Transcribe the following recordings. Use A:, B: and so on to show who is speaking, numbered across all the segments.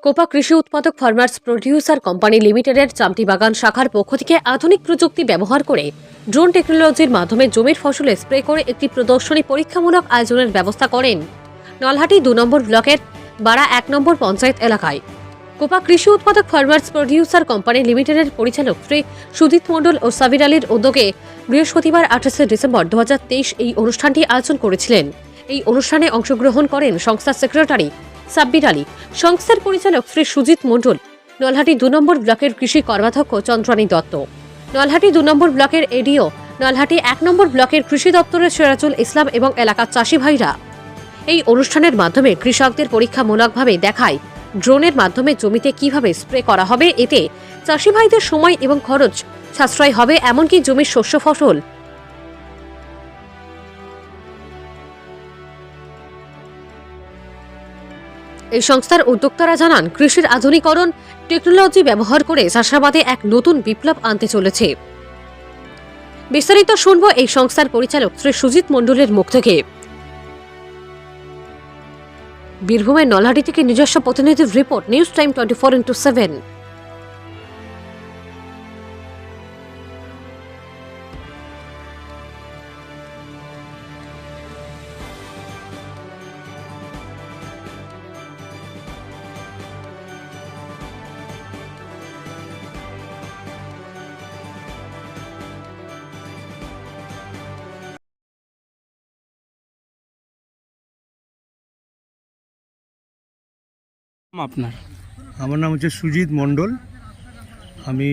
A: Copa কৃষি উৎপাদক farmers producer company লিমিটেডের চামটিবাগান শাখার পক্ষ থেকে আধুনিক প্রযুক্তি ব্যবহার করে ড্রোন টেকনোলজির মাধ্যমে জমির ফসলে স্প্রে করে একটি প্রদর্শনী পরীক্ষামূলক আয়োজনের ব্যবস্থা করেন নলহাটি 2 নম্বর ব্লকের বাড়া 1 নম্বর পঞ্চায়েত এলাকায়। কোপা কৃষি উৎপাদক ফার্মার্স প্রডিউসার কোম্পানি লিমিটেডের পরিচালক শ্রী সুজিত মণ্ডল ও সাবির আলীর উদ্যোগে বৃহস্পতিবার 28 ডিসেম্বর 2023 এই অনুষ্ঠানটি আয়োজন করেছিলেন। এই অনুষ্ঠানে অংশগ্রহণ করেন সংস্থার সেক্রেটারি সাব্বির আলী, সংস্থার পরিচালক শ্রী সুজিত মণ্ডল, নলহাটি 2 নম্বর ব্লকের কৃষি কর্মাধ্যক্ষ চন্দ্রানী দত্ত, নলহাটি 2 নম্বর ব্লকের এডিও, নলহাটি 1 নম্বর ব্লকের কৃষি দপ্তরের সিরাজুল ইসলাম এবং এলাকার চাষি ভাইরা। এই অনুষ্ঠানের মাধ্যমে কৃষকদের পরীক্ষামূলকভাবে দেখায় ড্রোনের মাধ্যমে জমিতে কিভাবে স্প্রে করা হবে। এতে চাষি ভাইদের সময় এবং খরচ সাশ্রয় হবে, এমনকি জমির শস্য ফসল এই সংস্থার উদ্যোক্তারা জানান, কৃষির আধুনিকরণ টেকনোলজি ব্যবহার করে চাষাবাদে এক নতুন বিপ্লব আনতে চলেছে। বিস্তারিত শুনব এই সংস্থার পরিচালক শ্রী সুজিত মণ্ডলের মুখ থেকে। বীরভূমের নলহাটি থেকে নিজস্ব প্রতিনিধির রিপোর্ট, নিউজ টাইম 24x7।
B: আপনার
C: আমার নাম হচ্ছে সুজিত মণ্ডল। আমি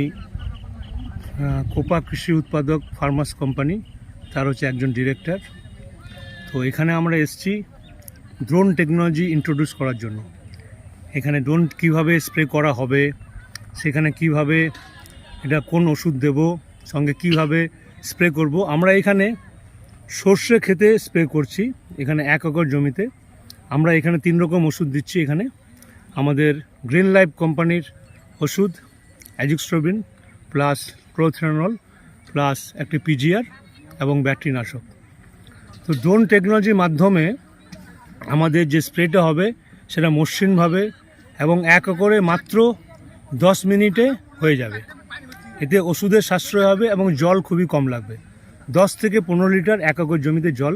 C: কোপা কৃষি উৎপাদক ফার্মার্স কোম্পানি তার হচ্ছে একজন ডিরেক্টর। তো এখানে আমরা এসেছি ড্রোন টেকনোলজি ইন্ট্রোডিউস করার জন্য। এখানে ড্রোন কীভাবে স্প্রে করা হবে, সেখানে কিভাবে এটা কোন ওষুধ দেব, সঙ্গে কিভাবে স্প্রে করব। আমরা এখানে সর্ষে ক্ষেতে স্প্রে করছি, এখানে 1 একর জমিতে। আমরা এখানে 3 রকম ওষুধ দিচ্ছি। এখানে আমাদের গ্রিন লাইফ কোম্পানির ওষুধ অ্যাজিক্সট্রোবিন প্লাস প্রোথেনল প্লাস একটি পিজিআর এবং ব্যাকটেরিয়ানাশক। তো ড্রোন টেকনোলজির মাধ্যমে আমাদের যে স্প্রেটা হবে সেটা মসৃণভাবে এবং 1 একরে মাত্র 10 মিনিটে হয়ে যাবে। এতে ওষুধের সাশ্রয় হবে এবং জল খুবই কম লাগবে। 10 থেকে 15 লিটার 1 একর জমিতে জল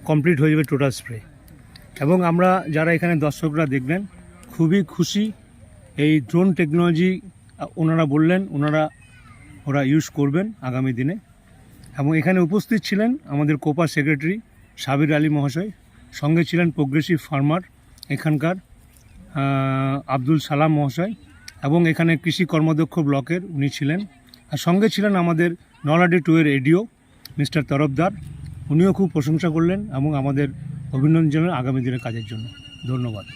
C: কমপ্লিট হয়ে যাবে টোটাল স্প্রে। এবং আমরা যারা এখানে দর্শকরা দেখবেন খুবই খুশি। এই ড্রোন টেকনোলজি ওনারা বললেন ওরা ইউজ করবেন আগামী দিনে। এবং এখানে উপস্থিত ছিলেন আমাদের কোপা সেক্রেটারি সাবির আলী মহাশয়, সঙ্গে ছিলেন প্রোগ্রেসিভ ফার্মার এখানকার আব্দুল সালাম মহাশয়, এবং এখানে কৃষি কর্মাধ্যক্ষ ব্লকের উনি ছিলেন। আর সঙ্গে ছিলেন আমাদের নলহাটি 2 এর এডিও মিস্টার তরফদার, উনিও খুব প্রশংসা করলেন এবং আমাদের অভিনন্দন জানান আগামী দিনের কাজের জন্য। ধন্যবাদ।